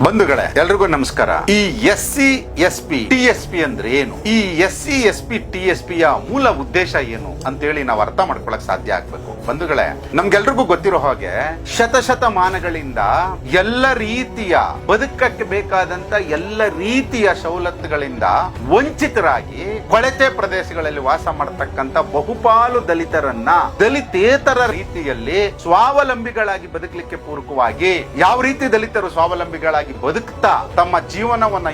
ಬಂಧುಗಳೇ, ಎಲ್ರಿಗೂ ನಮಸ್ಕಾರ. ಈ SC SP TSP ಅಂದ್ರೆ ಏನು? ಈ SC SP TSP ಯ ಮೂಲ ಉದ್ದೇಶ ಏನು ಅಂತೇಳಿ ನಾವು ಅರ್ಥ ಮಾಡ್ಕೊಳಕ್ ಸಾಧ್ಯ ಆಗ್ಬೇಕು. ಬಂಧುಗಳೇ, ನಮ್ಗೆಲ್ರಿಗೂ ಗೊತ್ತಿರೋ ಹಾಗೆ ಶತಮಾನಗಳಿಂದ ಎಲ್ಲ ರೀತಿಯ ಬದುಕಕ್ಕೆ ಬೇಕಾದಂತ ಎಲ್ಲ ರೀತಿಯ ಸವಲತ್ತುಗಳಿಂದ ವಂಚಿತರಾಗಿ ಕೊಳೆತೆ ಪ್ರದೇಶಗಳಲ್ಲಿ ವಾಸ ಮಾಡತಕ್ಕಂತ ಬಹುಪಾಲು ದಲಿತರನ್ನ ದಲಿತೇತರ ರೀತಿಯಲ್ಲಿ ಸ್ವಾವಲಂಬಿಗಳಾಗಿ ಬದುಕಲಿಕ್ಕೆ ಪೂರಕವಾಗಿ ಯಾವ ರೀತಿ ದಲಿತರು ಸ್ವಾವಲಂಬಿಗಳಾಗಿ ಬದುಕ್ತಾ ತಮ್ಮ ಜೀವನವನ್ನ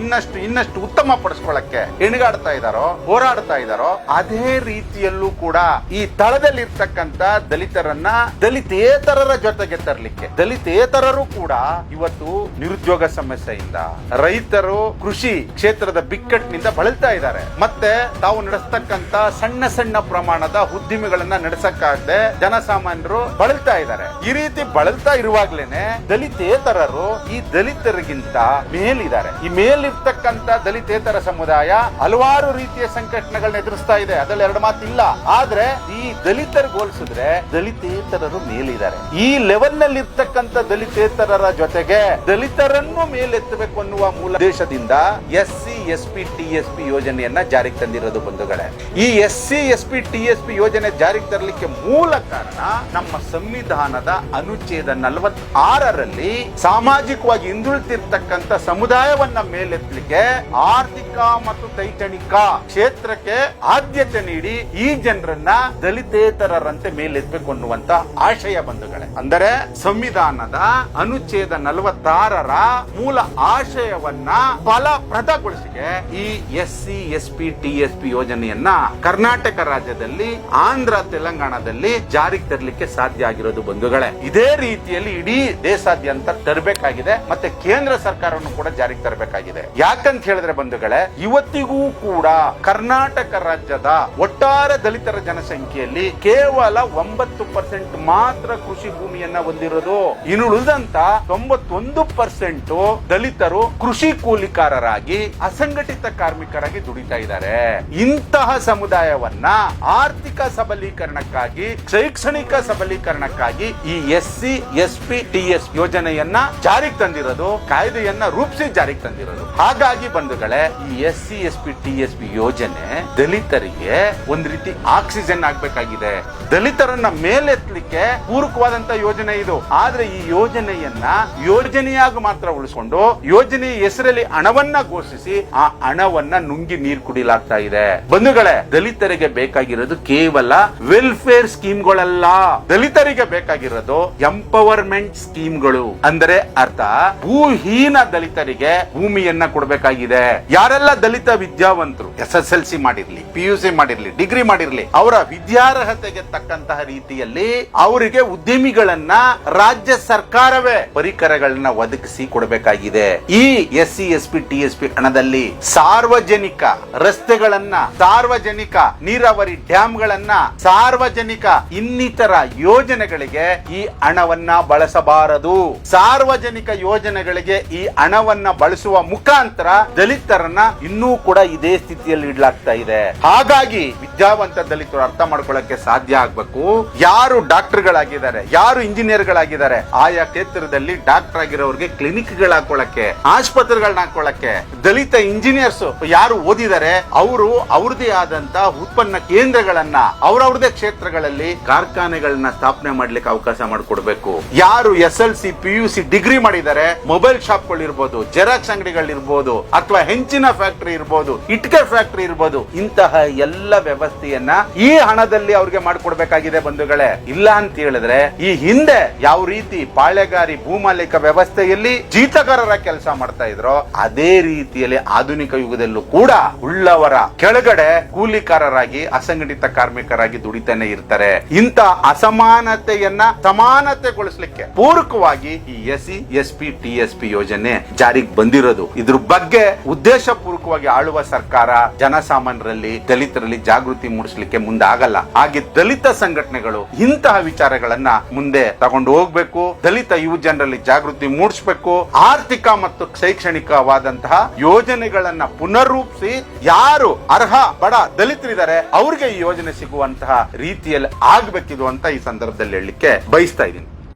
ಇನ್ನಷ್ಟು ಉತ್ತಮ ಪಡಿಸ್ಕೊಳ್ಳಕ್ಕೆ ಹೆಣಗಾಡ್ತಾ ಇದಾರೋ, ಹೋರಾಡ್ತಾ ಇದಾರೋ, ಅದೇ ರೀತಿಯಲ್ಲೂ ಕೂಡ ಈ ತಳದಲ್ಲಿರ್ತಕ್ಕಂತ ದಲಿತರನ್ನ ದಲಿತೇತರರ ಜೊತೆಗೆ ತರಲಿಕ್ಕೆ, ದಲಿತೇತರರು ಕೂಡ ಇವತ್ತು ನಿರುದ್ಯೋಗ ಸಮಸ್ಯೆಯಿಂದ, ರೈತರು ಕೃಷಿ ಕ್ಷೇತ್ರದ ಬಿಕ್ಕಟ್ಟಿನಿಂದ ಬಳಲ್ತಾ ಇದ್ದಾರೆ. ಮತ್ತೆ ತಾವು ನಡೆಸ್ತಕ್ಕಂತ ಸಣ್ಣ ಪ್ರಮಾಣದ ಉದ್ದಿಮೆಗಳನ್ನ ನಡೆಸಕ್ಕಾಗದೆ ಜನಸಾಮಾನ್ಯರು ಬಳಲ್ತಾ ಇದ್ದಾರೆ. ಈ ರೀತಿ ಬಳಲ್ತಾ ಇರುವಾಗ್ಲೇನೆ ದಲಿತೇತರರು ಈ ದಲಿತರಿಗಿಂತ ಮೇಲಿದ್ದಾರೆ. ಈ ಮೇಲಿರ್ತಕ್ಕಂತ ದಲಿತೇತರ ಸಮುದಾಯ ಹಲವಾರು ರೀತಿಯ ಸಂಕಟಗಳನ್ನ ಎದುರಿಸ್ತಾ ಇದೆ, ಅದ್ರಲ್ಲಿ ಎರಡು ಮಾತಿಲ್ಲ. ಆದ್ರೆ ಈ ದಲಿತರಿಗೆ ಹೋಲಿಸಿದ್ರೆ ದಲಿತೇತರರು ಮೇಲಿದ್ದಾರೆ. ಈ ಲೆವೆಲ್ ನಲ್ಲಿ ಇರ್ತಕ್ಕಂತ ದಲಿತೇತರರ ಜೊತೆಗೆ ದಲಿತರನ್ನು ಮೇಲೆತ್ತಬೇಕು ಅನ್ನುವ ಮೂಲ ಉದ್ದೇಶದಿಂದ SC SP TSP ಯೋಜನೆಯನ್ನ ಜಾರಿಗೆ ತಂದಿರೋದು. ಬಂಧುಗಳೇ, ಈ SC SP TSP ಯೋಜನೆ ಜಾರಿಗೆ ತರಲಿಕ್ಕೆ ಮೂಲ ಕಾರಣ ನಮ್ಮ ಸಂವಿಧಾನದ ಅನುಚ್ಛೇದ 46ರಲ್ಲಿ ಸಾಮಾಜಿಕವಾಗಿ ಹಿಂದುಳಿತಿರ್ತಕ್ಕಂಥ ಸಮುದಾಯವನ್ನ ಮೇಲೆತ್ತಲಿಕ್ಕೆ ಆರ್ಥಿಕ ಮತ್ತು ಶೈಕ್ಷಣಿಕ ಕ್ಷೇತ್ರಕ್ಕೆ ಆದ್ಯತೆ ನೀಡಿ ಈ ಜನರನ್ನ ದಲಿತೇತರರಂತೆ ಮೇಲೆತ್ತಬೇಕು ಅನ್ನುವಂತ ಆಶಯ. ಬಂಧುಗಳೇ, ಅಂದರೆ ಸಂವಿಧಾನದ ಅನುಚ್ಛೇದ 46ರ ಮೂಲ ಆಶಯವನ್ನ ಫಲಪ್ರದಗೊಳಿಸಿಗೆ ಈ SC SP TSP ಯೋಜನೆಯನ್ನ ಕರ್ನಾಟಕ ರಾಜ್ಯದಲ್ಲಿ, ಆಂಧ್ರ ತೆಲಂಗಾಣದಲ್ಲಿ ಜಾರಿಗೆ ತರಲಿಕ್ಕೆ ಸಾಧ್ಯ ಆಗಿರೋದು. ಬಂಧುಗಳೇ, ಇದೇ ರೀತಿಯಲ್ಲಿ ಇಡೀ ದೇಶಾದ್ಯಂತ ತರಬೇಕಾಗಿದೆ, ಮತ್ತೆ ಕೇಂದ್ರ ಸರ್ಕಾರವನ್ನು ಕೂಡ ಜಾರಿಗೆ ತರಬೇಕಾಗಿದೆ. ಯಾಕಂತ ಹೇಳಿದ್ರೆ ಬಂಧುಗಳೇ, ಇವತ್ತಿಗೂ ಕೂಡ ಕರ್ನಾಟಕ ರಾಜ್ಯದ ಒಟ್ಟಾರೆ ದಲಿತರ ಜನಸಂಖ್ಯೆಯಲ್ಲಿ ಕೇವಲ 9% ಮಾತ್ರ ಕೃಷಿ ಭೂಮಿಯನ್ನ ಹೊಂದಿರೋದು. ಇನ್ನು ಉಳಿದಂತ 91% ದಲಿತರು ಕೃಷಿ ಕೂಲಿಕಾರರಾಗಿ, ಅಸಂಘಟಿತ ಕಾರ್ಮಿಕರಾಗಿ ದುಡಿತಾ ಇದ್ದಾರೆ. ಇಂತಹ ಸಮುದಾಯವನ್ನ ಆರ್ಥಿಕ ಸಬಲೀಕರಣಕ್ಕಾಗಿ, ಶೈಕ್ಷಣಿಕ ಸಬಲೀಕರಣಕ್ಕಾಗಿ ಈ SC SP TSP ಯೋಜನೆಯನ್ನ ಜಾರಿಗೆ ತಂದಿರೋದು, ಕಾಯ್ದೆಯನ್ನ ರೂಪಿಸಿ ಜಾರಿಗೆ ತಂದಿರೋದು. ಹಾಗಾಗಿ ಬಂಧುಗಳೇ, ಈ SC SP TSP ಯೋಜನೆ ದಲಿತರಿಗೆ ಒಂದ್ ರೀತಿ ಆಕ್ಸಿಜನ್ ಆಗ್ಬೇಕಾಗಿದೆ. ದಲಿತರನ್ನ ಮೇಲೆತ್ತಲಿಕ್ಕೆ ಪೂರಕವಾದಂತ ಯೋಜನೆ ಇದು. ಆದ್ರೆ ಈ ಯೋಜನೆಯಾಗಿ ಮಾತ್ರ ಉಳಿಸಿಕೊಂಡು ಯೋಜನೆಯ ಹೆಸರಲ್ಲಿ ಹಣವನ್ನ ಘೋಷಿಸಿ ಆ ಹಣವನ್ನ ನುಂಗಿ ನೀರು ಕುಡಿಲಾಗ್ತಾ ಇದೆ. ಬಂಧುಗಳೇ, ದಲಿತರಿಗೆ ಬೇಕಾಗಿರೋದು ಕೇವಲ ವೆಲ್ಫೇರ್ ಸ್ಕೀಮ್ಗಳಲ್ಲ, ದಲಿತರಿಗೆ ಬೇಕಾಗಿರೋದು ಎಂಪವರ್ಮೆಂಟ್ ಸ್ಕೀಮ್ಗಳು. ಅಂದರೆ ಅರ್ಥ, ಭೂಹೀನ ದಲಿತರಿಗೆ ಭೂಮಿಯನ್ನ ಕೊಡಬೇಕಾಗಿದೆ. ಯಾರೆಲ್ಲ ದಲಿತ ವಿದ್ಯಾವಂತರು SSLC ಮಾಡಿರ್ಲಿ, PUC ಮಾಡಿರ್ಲಿ, ಡಿಗ್ರಿ ಮಾಡಿರ್ಲಿ, ಅವರ ವಿದ್ಯಾರ್ಹತೆಗೆ ತಕ್ಕಂತಹ ರೀತಿಯಲ್ಲಿ ಅವರಿಗೆ ಉದ್ಯಮಿಗಳನ್ನ ರಾಜ್ಯ ಸರ್ಕಾರವೇ ಪರಿಕರಗಳನ್ನ ಒದಗಿಸಿ ಕೊಡಬೇಕಾಗಿದೆ. ಈ SC SP TSP ಹಣದಲ್ಲಿ ಸಾರ್ವಜನಿಕ ರಸ್ತೆಗಳನ್ನ, ಸಾರ್ವಜನಿಕ ನೀರಾವರಿ ಡ್ಯಾಮ್ಗಳನ್ನ, ಸಾರ್ವಜನಿಕ ಇನ್ನಿತರ ಯೋಜನೆಗಳಿಗೆ ಈ ಹಣವನ್ನ ಬಳಸಬಾರದು. ಸಾರ್ವಜನಿಕ ಯೋಜನೆಗಳಿಗೆ ಈ ಹಣವನ್ನ ಬಳಸುವ ಮುಖಾಂತರ ದಲಿತರನ್ನ ಇನ್ನೂ ಕೂಡ ಇದೇ ಸ್ಥಿತಿಯಲ್ಲಿ ಇಡಲಾಗ್ತಾ ಇದೆ. ಹಾಗಾಗಿ ವಿದ್ಯಾವಂತ ದಲಿತರು ಅರ್ಥ ಮಾಡ್ಕೊಳ್ಳಕ್ಕೆ ಸಾಧ್ಯ ಆಗ್ಬೇಕು. ಯಾರು ಡಾಕ್ಟರ್ ಗಳಾಗಿದ್ದಾರೆ, ಯಾರು ಇಂಜಿನಿಯರ್ ಗಳಾಗಿದ್ದಾರೆ, ಆಯಾ ಕ್ಷೇತ್ರದಲ್ಲಿ ಡಾಕ್ಟರ್ ಆಗಿರೋರಿಗೆ ಕ್ಲಿನಿಕ್ ಗಳು ಹಾಕೊಳ್ಳಕ್ಕೆ, ಆಸ್ಪತ್ರೆಗಳನ್ನ ಹಾಕೊಳ್ಳಕ್ಕೆ, ದಲಿತ ಇಂಜಿನಿಯರ್ಸ್ ಯಾರು ಓದಿದ್ದಾರೆ ಅವರು ಅವ್ರದೇ ಆದಂತ ಉತ್ಪನ್ನ ಕೇಂದ್ರಗಳನ್ನ, ಅವ್ರವ್ರದೇ ಕ್ಷೇತ್ರಗಳಲ್ಲಿ ಕಾರ್ಖಾನೆಗಳನ್ನ ಸ್ಥಾಪನೆ ಮಾಡ್ಲಿಕ್ಕೆ ಅವಕಾಶ ಮಾಡಿಕೊಡ್ಬೇಕು. ಯಾರು SLC PUC ಡಿಗ್ರಿ ಮಾಡಿದ್ದಾರೆ, ಮೊಬೈಲ್ ಶಾಪ್ಗಳು ಇರ್ಬೋದು, ಜೆರಾಕ್ಸ್ ಅಂಗಡಿಗಳಿರ್ಬೋದು, ಅಥವಾ ಹೆಂಚಿನ ಫ್ಯಾಕ್ಟರಿ ಇರ್ಬೋದು, ಇಟ್ಕೆ ಫ್ಯಾಕ್ಟರಿ ಇರ್ಬೋದು, ಇಂತಹ ಎಲ್ಲ ವ್ಯವಸ್ಥೆಯನ್ನ ಈ ಹಣದಲ್ಲಿ ಅವ್ರಿಗೆ ಮಾಡಿಕೊಡ್ಬೇಕಾಗಿದೆ. ಬಂಧುಗಳೇ, ಇಲ್ಲ ಅಂತ ಹೇಳಿದ್ರೆ ಈ ಹಿಂದೆ ಯಾವ ರೀತಿ ಪಾಳೆಗಾರಿ ಭೂಮಾಲೀಕ ವ್ಯವಸ್ಥೆಯಲ್ಲಿ ಜೀತಗಾರರ ಕೆಲಸ ಮಾಡ್ತಾ ಇದ್ರೋ ಅದೇ ರೀತಿಯಲ್ಲಿ ಆಧುನಿಕ ಯುಗದಲ್ಲೂ ಕೂಡ ಉಳ್ಳವರ ಕೆಳಗಡೆ ಕೂಲಿಕಾರರಾಗಿ, ಅಸಂಘಟಿತ ಕಾರ್ಮಿಕರಾಗಿ ದುಡಿತಾನೆ ಇರ್ತಾರೆ. ಇಂತ ಅಸಮಾನತೆಯನ್ನ ಸಮಾನತೆಗೊಳಿಸಲಿಕ್ಕೆ ಪೂರಕವಾಗಿ ಈ SC SP TSP ಯೋಜನೆ ಜಾರಿಗೆ ಬಂದಿರೋದು. ಇದ್ರ ಬಗ್ಗೆ ಉದ್ದೇಶ ಪೂರ್ವಕವಾಗಿ ಆಳುವ ಸರ್ಕಾರ ಜನಸಾಮಾನ್ಯರಲ್ಲಿ, ದಲಿತರಲ್ಲಿ ಜಾಗೃತಿ ಮೂಡಿಸಲಿಕ್ಕೆ ಮುಂದಾಗಲ್ಲ. ಹಾಗೆ ದಲಿತ ಸಂಘಟನೆಗಳು ಇಂತಹ ವಿಚಾರಗಳನ್ನ ಮುಂದೆ ತಗೊಂಡು ಹೋಗ್ಬೇಕು. ದಲಿತ ಯುವ ಜನರಲ್ಲಿ ಜಾಗೃತಿ ಮೂಡಿಸಬೇಕು. ಆರ್ಥಿಕ ಮತ್ತು ಶೈಕ್ಷಣಿಕವಾದಂತಹ ಯೋಜನೆಗಳನ್ನ ಪುನರ್ರೂಪಿಸಿ ಯಾರು ಅರ್ಹ ಬಡ ದಲಿತರಿದ್ದಾರೆ ಅವರಿಗೆ ಈ ಯೋಜನೆ ಸಿಗುವಂತಹ ರೀತಿಯಲ್ಲಿ ಆಗ್ಬೇಕಿದು ಅಂತ ಈ ಸಂದರ್ಭದಲ್ಲಿ ಹೇಳಲಿಕ್ಕೆ ಬಯಸ್ತಾ ಇದ್ದೀನಿ.